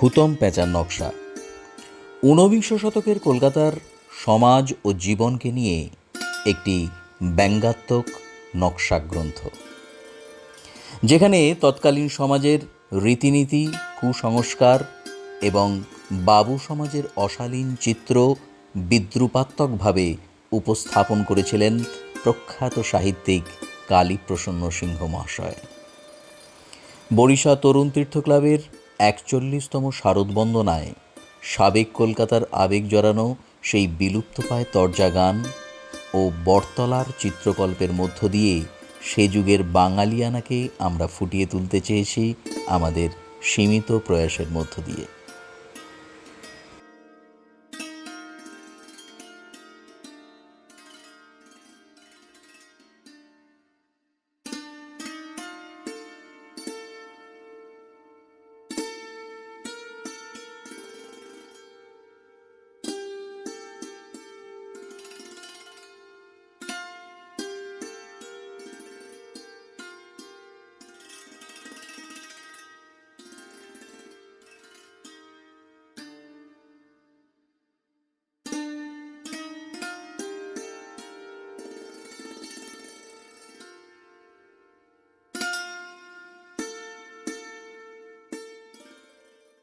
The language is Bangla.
হুতম প্যাঁচার নকশা। ঊনবিংশ শতকের কলকাতার সমাজ ও জীবনকে নিয়ে একটি ব্যঙ্গাত্মক নকশা গ্রন্থ, যেখানে তৎকালীন সমাজের রীতিনীতি, কুসংস্কার এবং বাবু সমাজের অশালীন চিত্র বিদ্রূপাত্মকভাবে উপস্থাপন করেছিলেন প্রখ্যাত সাহিত্যিক কালীপ্রসন্ন সিংহ মহাশয়। বরিশা তরুণ তীর্থ ক্লাবের ৪১তম শারদবন্দনায় সাবেক কলকাতার আবেগ জড়ানো সেই বিলুপ্তপ্রায় তরজা গান ও বটতলার চিত্রকল্পের মধ্য দিয়ে সে যুগের বাঙালিয়ানাকে আমরা ফুটিয়ে তুলতে চেয়েছি আমাদের সীমিত প্রয়াসের মধ্য দিয়ে।